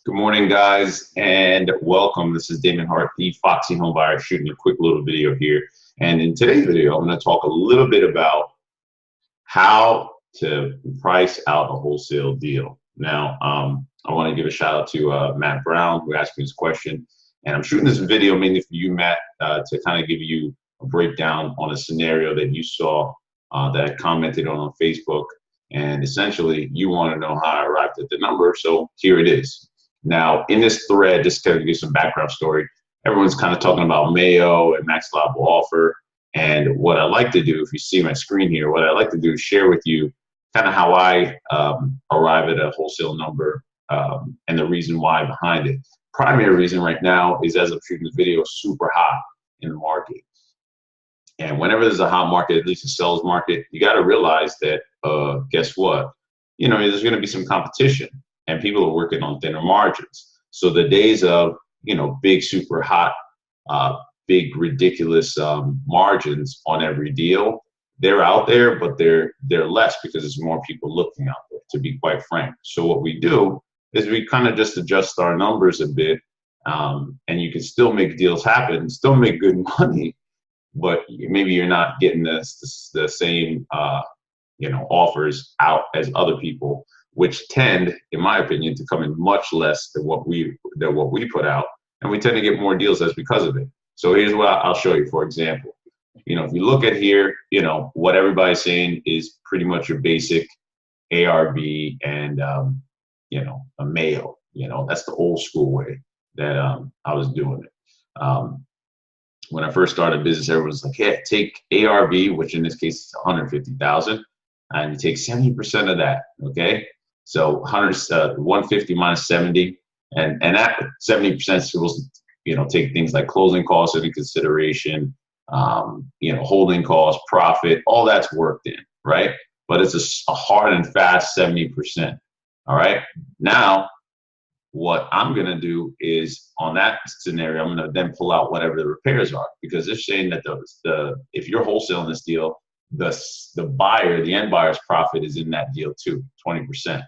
Good morning, guys, and welcome. This is Damon Hart, the Foxy home buyer, shooting a quick little video here. And in today's video, I'm going to talk a little bit about how to price out a wholesale deal. Now, I want to give a shout out to Matt Brown, who asked me this question. And I'm shooting this video mainly for you, Matt, to kind of give you a breakdown on a scenario that you saw that I commented on Facebook. And essentially, you want to know how I arrived at the number. So here it is. Now, in this thread, just to give some background story, everyone's kind of talking about MAO and max allowable offer. And what I like to do, if you see my screen here, what I like to do is share with you kind of how I arrive at a wholesale number and the reason why behind it. Primary reason right now is, as I'm shooting this video, super hot in the market. And whenever there's a hot market, at least a sales market, you got to realize that, guess what? You know, there's going to be some competition. And people are working on thinner margins. So the days of, big, super hot, big, ridiculous margins on every deal, they're out there, but they're less because there's more people looking out there, to be quite frank. So what we do is we kind of just adjust our numbers a bit, and you can still make deals happen, still make good money, but maybe you're not getting the same, offers out as other people, which tend, in my opinion, to come in much less than what we put out, and we tend to get more deals as because of it. So here's what I'll show you. For example, if you look at here, what everybody's saying is pretty much your basic ARV and a MAO. That's the old school way that I was doing it. When I first started business, everyone was like, "Yeah, take ARV," which in this case is 150,000, and you take 70% of that. Okay. So 150 minus 70, and that 70% is supposed to, take things like closing costs into consideration, holding costs, profit, all that's worked in, right? But it's a hard and fast 70%. All right. Now, what I'm gonna do is, on that scenario, I'm gonna then pull out whatever the repairs are, because they're saying that if you're wholesaling this deal, the buyer, the end buyer's profit is in that deal too, 20%.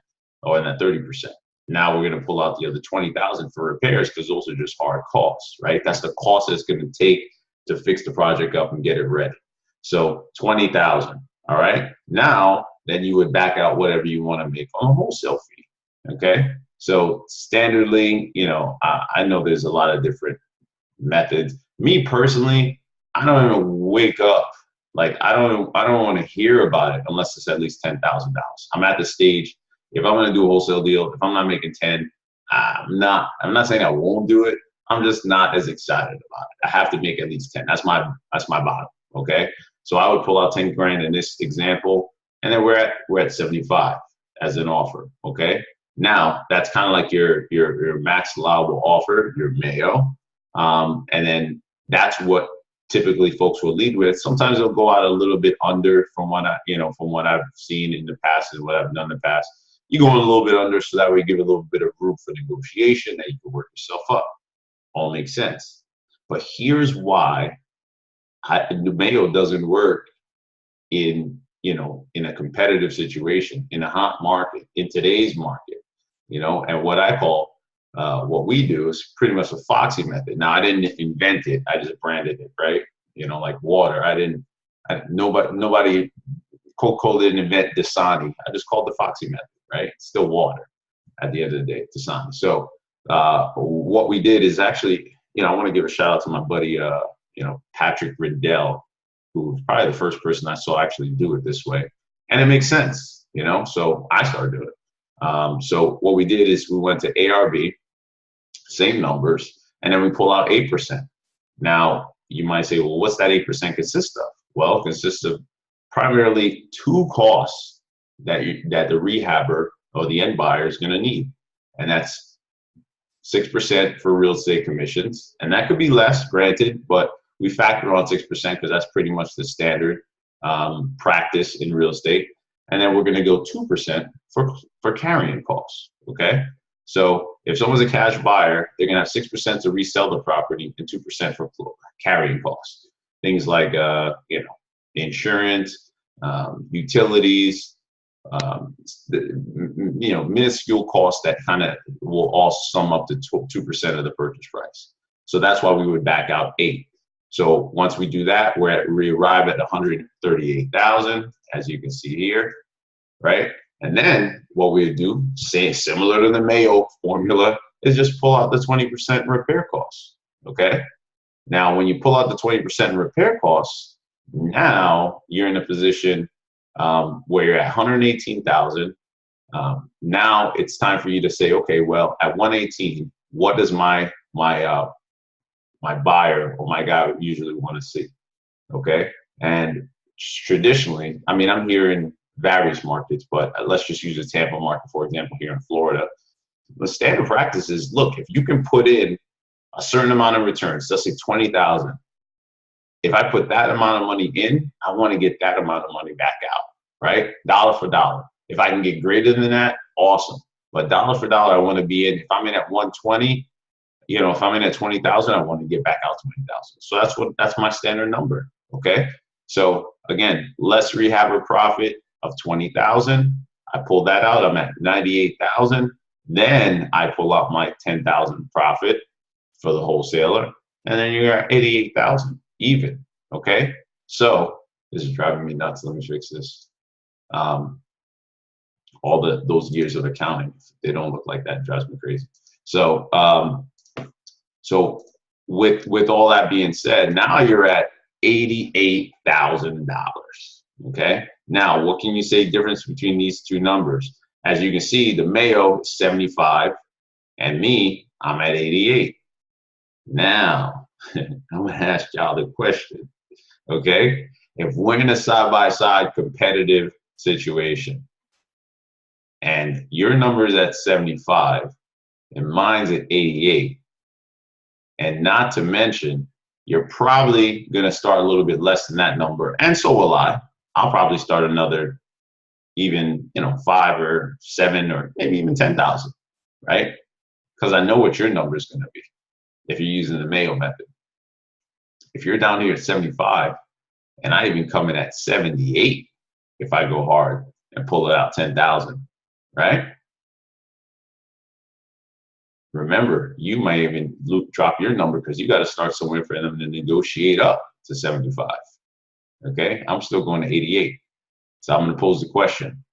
Or in that 30%. Now we're going to pull out the other 20,000 for repairs, because those are just hard costs, right? That's the cost it's going to take to fix the project up and get it ready. So 20,000. All right. Now then you would back out whatever you want to make on a wholesale fee. Okay. So standardly, I know there's a lot of different methods. Me personally, I don't even wake up. Like I don't want to hear about it unless it's at least $10,000. I'm at the stage. If I'm going to do a wholesale deal, if I'm not making 10, I'm not saying I won't do it. I'm just not as excited about it. I have to make at least 10. That's my bottom. Okay. So I would pull out 10 grand in this example, and then we're at 75 as an offer. Okay. Now that's kind of like your max allowable offer, your MAO. And then that's what typically folks will lead with. Sometimes they'll go out a little bit under from what I've seen in the past and what I've done in the past. You go in a little bit under, so that way you give a little bit of room for negotiation, that you can work yourself up. All makes sense. But here's why the MAO doesn't work in a competitive situation, in a hot market, in today's market. And what I call what we do is pretty much a Foxy method. Now, I didn't invent it; I just branded it, right? Like water. Nobody. Coca-Cola didn't invent Dasani. I just called the Foxy method, right? It's still water at the end of the day, Dasani. So what we did is actually, I want to give a shout out to my buddy, Patrick Riddell, who's probably the first person I saw actually do it this way. And it makes sense, so I started doing it. So what we did is we went to ARV, same numbers, and then we pull out 8%. Now, you might say, well, what's that 8% consist of? Well, it consists of primarily two costs that the rehabber or the end buyer is going to need, and that's 6% for real estate commissions, and that could be less, granted, but we factor on 6% because that's pretty much the standard practice in real estate. And then we're going to go 2% for carrying costs. Okay, so if someone's a cash buyer, they're going to have 6% to resell the property and 2% for carrying costs. Things like insurance, utilities, minuscule costs that kind of will all sum up to 2% of the purchase price. So that's why we would back out 8. So once we do that, we arrive at 138,000, as you can see here, right? And then what we do, similar to the MAO formula, is just pull out the 20% repair costs. Okay. Now, when you pull out the 20% repair costs, now you're in a position where you're at 118,000. Now it's time for you to say, okay, well, at 118, what does my buyer or my guy usually want to see? Okay. And traditionally, I mean, I'm here in various markets, but let's just use the Tampa market, for example, here in Florida. The standard practice is, look, if you can put in a certain amount of returns, let's say 20,000. If I put that amount of money in, I want to get that amount of money back out, right? Dollar for dollar. If I can get greater than that, awesome. But dollar for dollar, I want to be in. If I'm in at 120, if I'm in at 20,000, I want to get back out 20,000. So that's my standard number. Okay. So again, let's rehab a profit of 20,000. I pull that out. I'm at 98,000. Then I pull out my 10,000 profit for the wholesaler, and then you're at 88,000 even. Okay. So this is driving me nuts. Let me fix this. All those years of accounting, they don't look like that. It drives me crazy. So so with all that being said, now you're at $88,000. Okay. Now, what can you say difference between these two numbers? As you can see, the MAO is 75, and me, I'm at 88. Now, I'm gonna ask y'all the question. Okay, if we're in a side-by-side competitive situation, and your number is at 75, and mine's at 88, and not to mention, you're probably gonna start a little bit less than that number, and so will I. I'll probably start another, even 5 or 7 or maybe even 10,000, right? Because I know what your number is going to be if you're using the MAO method. If you're down here at 75, and I even come in at 78, if I go hard and pull it out 10,000, right? Remember, you might even drop your number because you got to start somewhere for them to negotiate up to 75. Okay, I'm still going to 88. So I'm going to pose the question.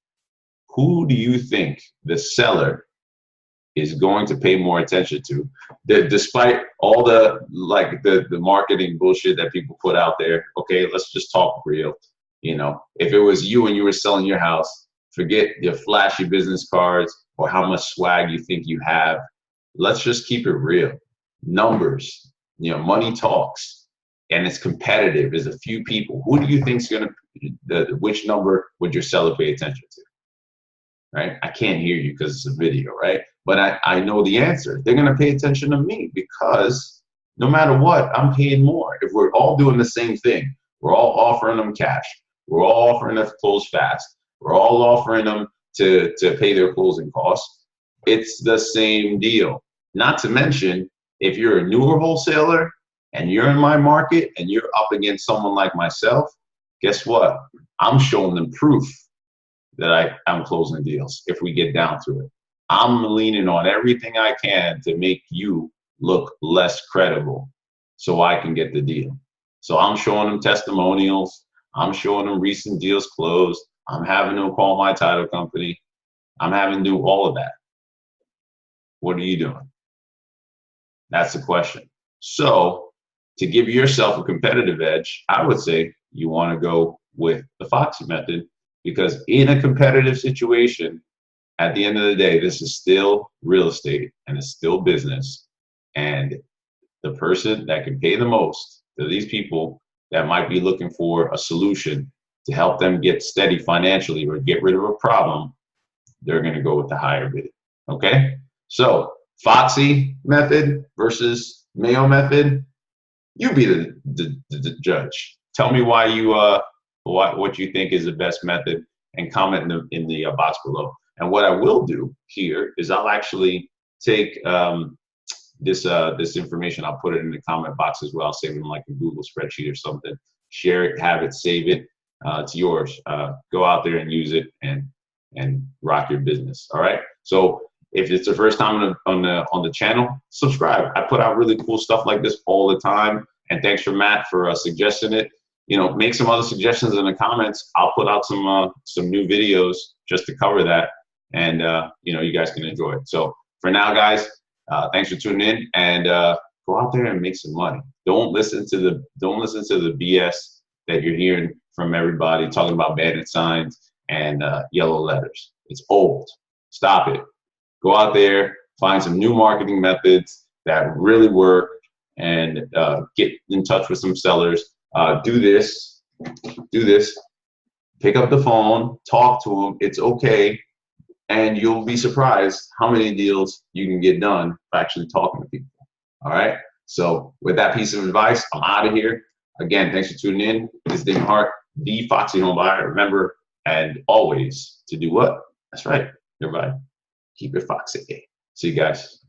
Who do you think the seller is going to pay more attention to? Despite all the marketing bullshit that people put out there, okay, let's just talk real. If it was you and you were selling your house, forget your flashy business cards or how much swag you think you have. Let's just keep it real. Numbers, money talks. And it's competitive. There's a few people. Who do you think's gonna? Which number would your seller pay attention to? Right? I can't hear you because it's a video, right? But I know the answer. They're gonna pay attention to me because no matter what, I'm paying more. If we're all doing the same thing, we're all offering them cash. We're all offering them to close fast. We're all offering them to pay their closing costs. It's the same deal. Not to mention, if you're a newer wholesaler and you're in my market and you're up against someone like myself, guess what? I'm showing them proof that I'm closing deals if we get down to it. I'm leaning on everything I can to make you look less credible so I can get the deal. So I'm showing them testimonials. I'm showing them recent deals closed. I'm having them call my title company. I'm having to do all of that. What are you doing? That's the question. So to give yourself a competitive edge, I would say you want to go with the Foxy method, because in a competitive situation, at the end of the day, this is still real estate and it's still business. And the person that can pay the most to these people that might be looking for a solution to help them get steady financially or get rid of a problem, they're going to go with the higher bid. Okay? So Foxy method versus MAO method, you be the judge. Tell me why what you think is the best method, and comment in the box below. And what I will do here is I'll actually take this information. I'll put it in the comment box as well. I'll save it in like a Google spreadsheet or something. Share it, have it, save it. It's yours. Go out there and use it, and and rock your business. All right. So if it's the first time on the channel, subscribe. I put out really cool stuff like this all the time. And thanks for Matt for suggesting it. You know, make some other suggestions in the comments. I'll put out some new videos just to cover that, and you know, you guys can enjoy it. So for now, guys, thanks for tuning in, and go out there and make some money. Don't listen to the BS that you're hearing from everybody talking about bandit signs and yellow letters. It's old. Stop it. Go out there, find some new marketing methods that really work, and get in touch with some sellers. Do this. Pick up the phone, talk to them. It's okay, and you'll be surprised how many deals you can get done by actually talking to people. All right. So with that piece of advice, I'm out of here. Again, thanks for tuning in. This is Damon Hart, the Foxy Home Buyer. Remember, and always to do what? That's right, everybody. Keep it foxy. See you guys.